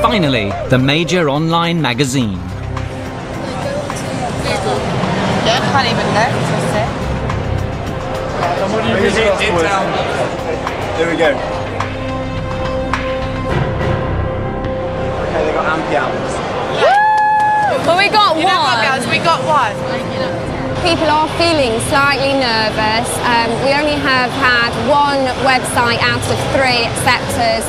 Finally, the major online magazine. Yeah, can't even look. Here we go. Okay, they got ampy hours. Well, we got one. We got one. People are feeling slightly nervous. We only have had one website out of 3 acceptors.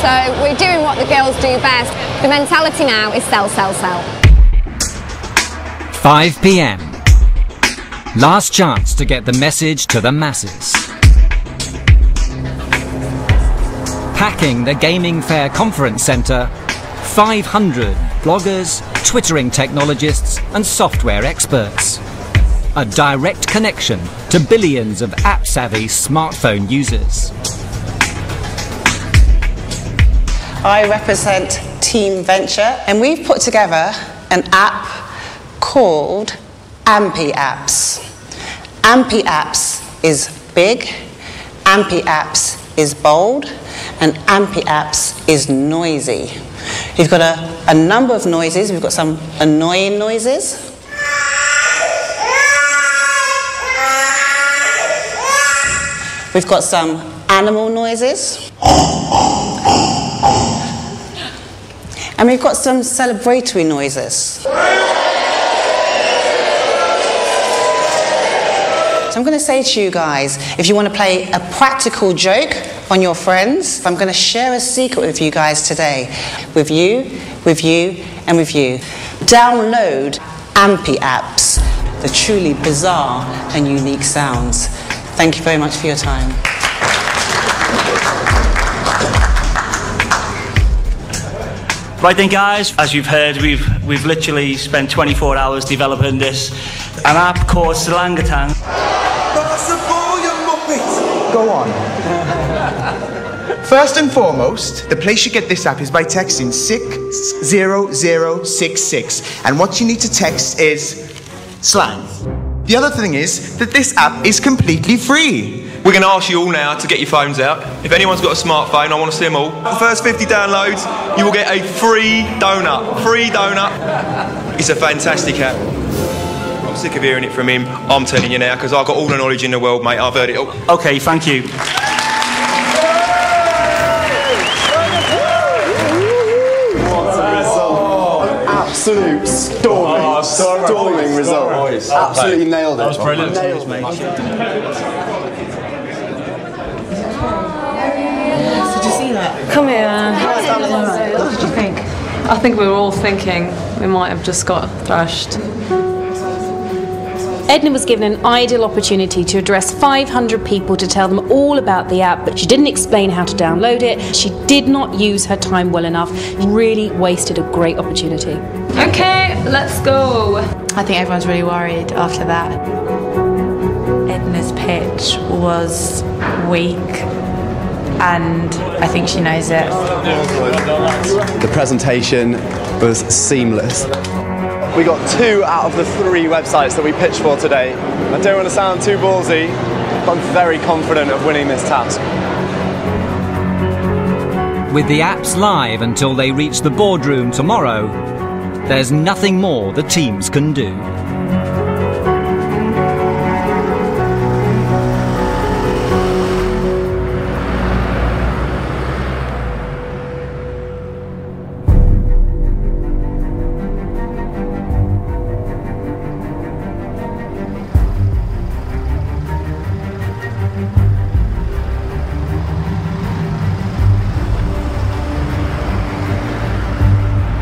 So we're doing what the girls do best. The mentality now is sell, sell, sell. 5 p.m. Last chance to get the message to the masses. Packing the Gaming Fair Conference Centre, 500 bloggers, twittering technologists and software experts. A direct connection to billions of app-savvy smartphone users. I represent Team Venture, and we've put together an app called Ampy Apps. Ampy Apps is big, Ampy Apps is bold, and Ampy Apps is noisy. You've got a number of noises. We've got some annoying noises. We've got some animal noises. And we've got some celebratory noises. So I'm going to say to you guys, if you want to play a practical joke on your friends, I'm going to share a secret with you guys today. With you, and with you. Download Ampy Apps, the truly bizarre and unique sounds. Thank you very much for your time. Right then guys, as you've heard, we've literally spent 24 hours developing this, an app called Slangatang. Go on. First and foremost, the place you get this app is by texting 60066, and what you need to text is slang. The other thing is that this app is completely free. We're going to ask you all now to get your phones out. If anyone's got a smartphone, I want to see them all. The first 50 downloads, you will get a free donut. Free donut. It's a fantastic app. I'm sick of hearing it from him. I'm telling you now, because I've got all the knowledge in the world, mate. I've heard it all. Okay, thank you. What a result. An absolute storming result. Absolutely nailed it. That was brilliant. Nailed it. Come here. What did you think? I think we were all thinking we might have just got thrashed. Edna was given an ideal opportunity to address 500 people to tell them all about the app, but she didn't explain how to download it. She did not use her time well enough. Really wasted a great opportunity. Okay, let's go. I think everyone's really worried after that. Edna's pitch was weak, and I think she knows it. The presentation was seamless. We got 2 out of the 3 websites that we pitched for today. I don't want to sound too ballsy, but I'm very confident of winning this task. With the apps live until they reach the boardroom tomorrow, there's nothing more the teams can do.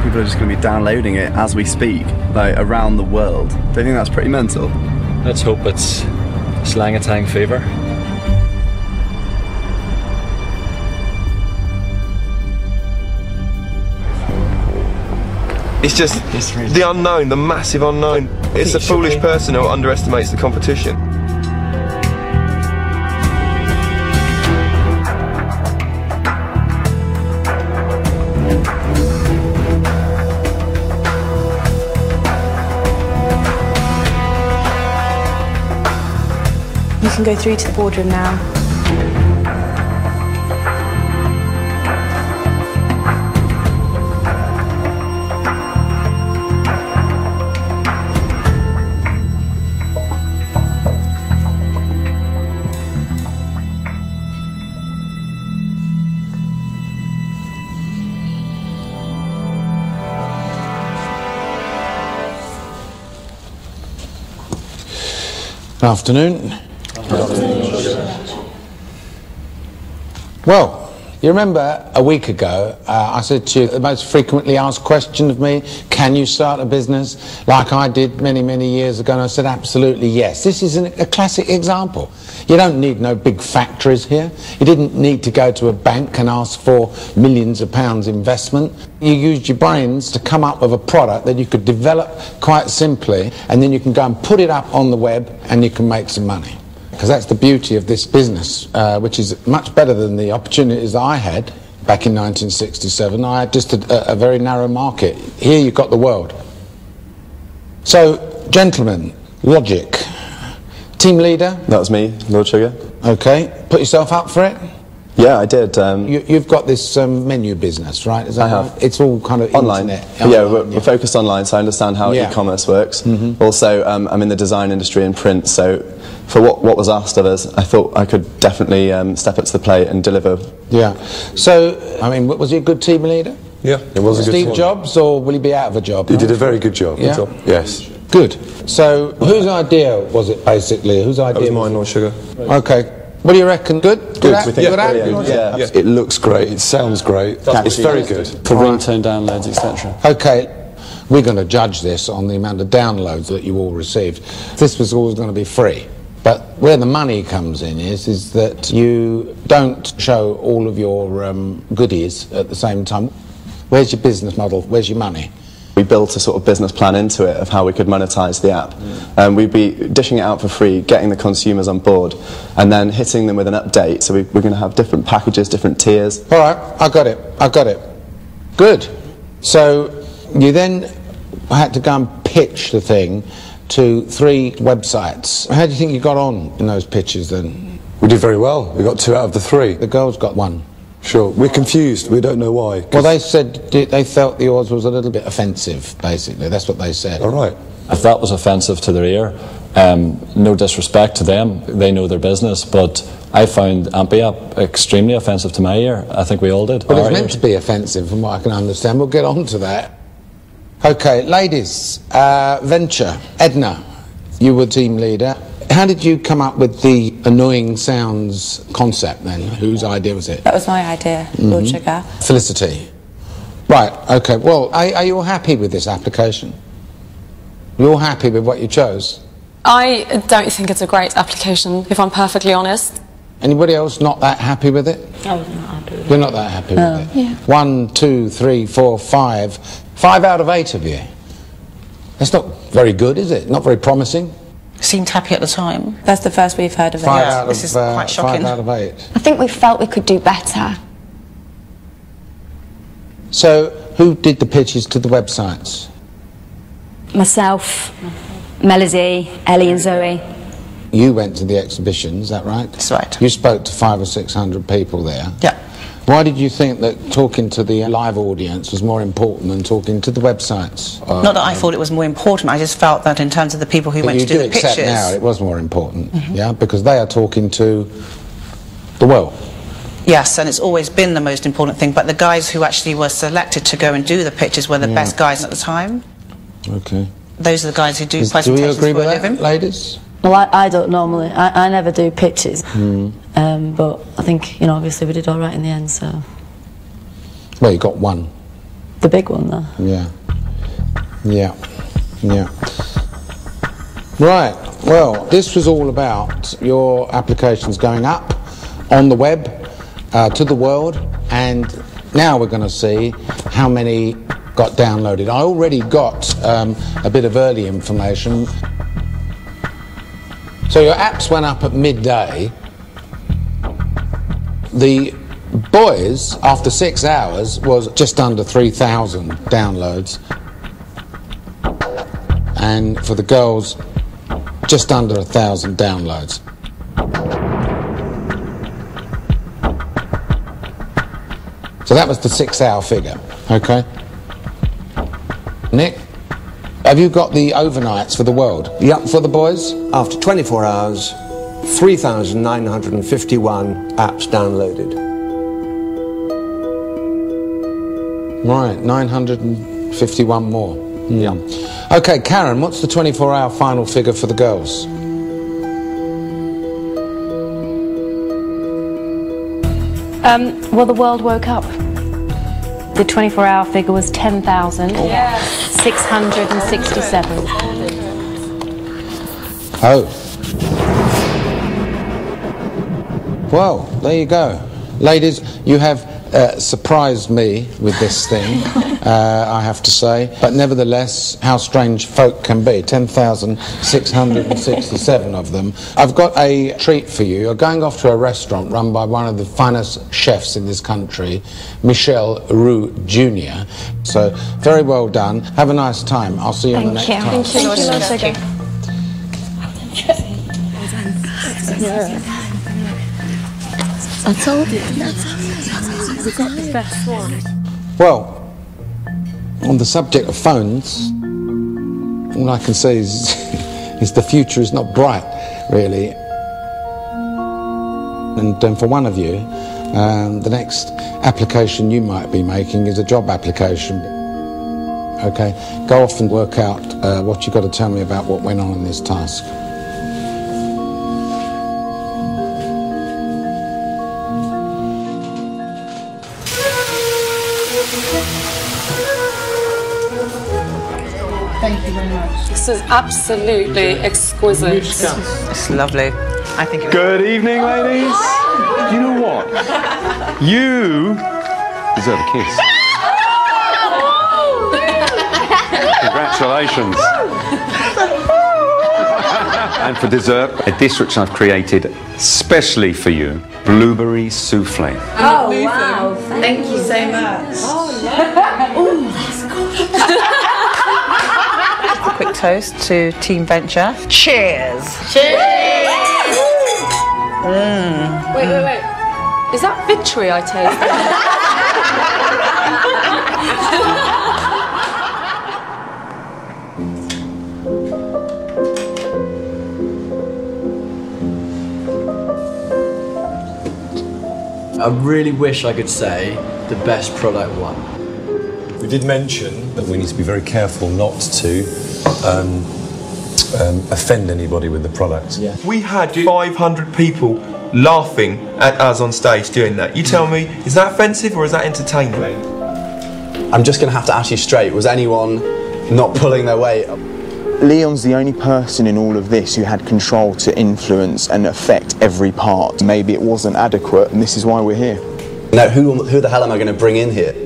People are just going to be downloading it as we speak, like around the world. Do you think that's pretty mental? Let's hope it's Slangatang fever. It's just the unknown, the massive unknown. It's a foolish person who underestimates the competition. You can go through to the boardroom now. Afternoon. Well, you remember a week ago I said to you, the most frequently asked question of me, can you start a business like I did many, many years ago? And I said absolutely yes. This is a classic example. You don't need no big factories here. You didn't need to go to a bank and ask for millions of pounds investment. You used your brains to come up with a product that you could develop quite simply, and then you can go and put it up on the web and you can make some money. Because that's the beauty of this business, which is much better than the opportunities that I had back in 1967. I had just a very narrow market. Here you've got the world. So, gentlemen, logic. Team leader? That was me, Lord Sugar. Okay. Put yourself up for it? Yeah, I did. You've got this menu business, right? Is that I have. Right? It's all kind of online. Yeah, we're focused online, so I understand how e-commerce works. Also, I'm in the design industry and print, so for what was asked of us, I thought I could definitely step up to the plate and deliver. Yeah. So, I mean, was he a good team leader? Yeah, it was a good Steve team. Jobs, or will he be out of a job? He did a very good job. Yeah? Yes. Good. So, whose idea was it, basically? Whose idea? That was mine, Lord Sugar. Okay. What do you reckon? Good? Good app? We think Good app? yeah. It looks great, it sounds great, it's very good. For ringtone downloads, etc. Okay, we're going to judge this on the amount of downloads that you all received. This was always going to be free. But where the money comes in is that you don't show all of your goodies at the same time. Where's your business model? Where's your money? We built a sort of business plan into it of how we could monetize the app. We'd be dishing it out for free, getting the consumers on board, and then hitting them with an update. So we're going to have different packages, different tiers. All right, I got it. Good. So you then had to go and pitch the thing to 3 websites. How do you think you got on in those pitches then? We did very well. We got 2 out of the 3. The girls got 1. Sure. We're confused. We don't know why. Well, they said they felt yours was a little bit offensive, basically. That's what they said. All right. If that was offensive to their ear, no disrespect to them, they know their business, but I found AMP extremely offensive to my ear. I think we all did. Well, it's meant to be offensive from what I can understand. We'll get on to that. Okay, ladies, Venture, Edna, you were team leader. How did you come up with the annoying sounds concept then? Whose idea was it? That was my idea, Lord Sugar. Felicity. Right, okay. Well, are you all happy with this application? You're all happy with what you chose? I don't think it's a great application, if I'm perfectly honest. Anybody else not that happy with it? I was not happy with it. You're not that happy with it? Yeah. 1, 2, 3, 4, 5. 5 out of 8 of you. That's not very good, is it? Not very promising. Seemed happy at the time. That's the first we've heard of it. 5 out This is quite shocking. 5 out of 8. I think we felt we could do better. So, who did the pitches to the websites? Myself, Melody, Ellie and Zoe. You went to the exhibition, is that right? That's right. You spoke to 500 or 600 people there. Yeah. Why did you think that talking to the live audience was more important than talking to the websites? Not that I thought it was more important, I just felt that in terms of the people who went to do the accept pictures... now it was more important, yeah? Because they are talking to the world. Yes, and it's always been the most important thing, but the guys who actually were selected to go and do the pictures were the best guys at the time. Okay. Those are the guys who do Do presentations you agree for with a that, living. ladies? Well, I don't normally. I never do pitches. But I think, you know, obviously we did all right in the end, so... Well, you got 1. The big one, though. Yeah. Yeah. Yeah. Right. Well, this was all about your applications going up on the web to the world, and now we're going to see how many got downloaded. I already got a bit of early information. So your apps went up at midday. The boys, after 6 hours, was just under 3,000 downloads. And for the girls, just under 1,000 downloads. So that was the 6-hour figure, okay? Nick, have you got the overnights for the world? Yep. For the boys? After 24 hours, 3,951 apps downloaded. Right, 951 more. Yeah. Okay, Karen, what's the 24-hour final figure for the girls? Well, the world woke up. The 24-hour figure was 10,667. Oh. Well, there you go. Ladies, you have surprised me with this thing, I have to say. But nevertheless, how strange folk can be. 10,667 of them. I've got a treat for you. You're going off to a restaurant run by one of the finest chefs in this country, Michel Roux Jr. So, very well done. Have a nice time. I'll see you on the next time. Thank you, Lord Sugar. I told you. We got the best one. Well, on the subject of phones, all I can say is, is the future is not bright, really. And for one of you, the next application you might be making is a job application. Okay, go off and work out what you've got to tell me about what went on in this task. Thank you very much. This is absolutely exquisite. It's lovely. I think Good evening, ladies. You know what? You deserve a kiss. Congratulations. And for dessert, a dish which I've created specially for you, blueberry souffle. Oh, wow. Thank you so much. Oh, that's a quick toast to Team Venture. Cheers. Cheers. Wait. Is that victory I taste? I really wish I could say the best product won. We did mention that we need to be very careful not to offend anybody with the product. Yeah. We had 500 people laughing at us on stage doing that. You tell me, is that offensive or is that entertaining? I'm just going to have to ask you straight, was anyone not pulling their weight? Leon's the only person in all of this who had control to influence and affect every part. Maybe it wasn't adequate, and this is why we're here. Now, who the hell am I going to bring in here?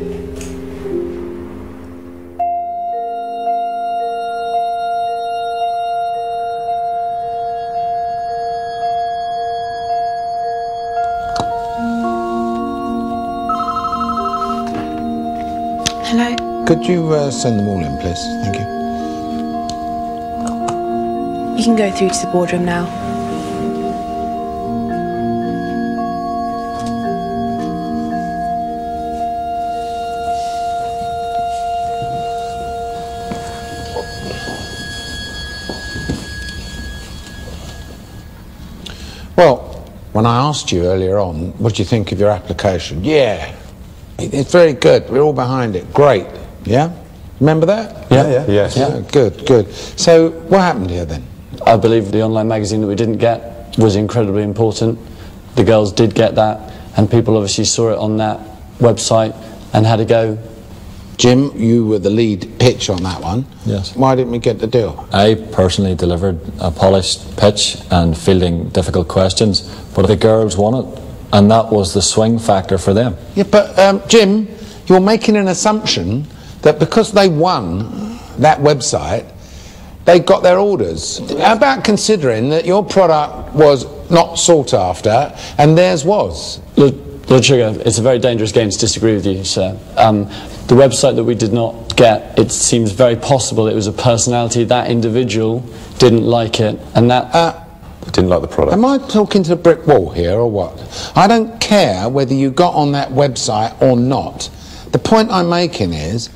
Hello. Could you send them all in, please? Thank you. You can go through to the boardroom now. Well, when I asked you earlier on, what do you think of your application? Yeah, it's very good. We're all behind it. Great. Yeah? Remember that? Yeah. Yes. Yeah, good. So, what happened here then? I believe the online magazine that we didn't get was incredibly important. The girls did get that, and people obviously saw it on that website and had a go. Jim, you were the lead pitch on that one. Yes. Why didn't we get the deal? I personally delivered a polished pitch and fielding difficult questions, but the girls won it, and that was the swing factor for them. Yeah, but Jim, you're making an assumption that because they won that website, they got their orders. How about considering that your product was not sought after and theirs was? Lord Sugar, it's a very dangerous game to disagree with you, sir. The website that we did not get, it seems very possible it was a personality. That individual didn't like it, and that... didn't like the product. Am I talking to a brick wall here, or what? I don't care whether you got on that website or not. The point I'm making is,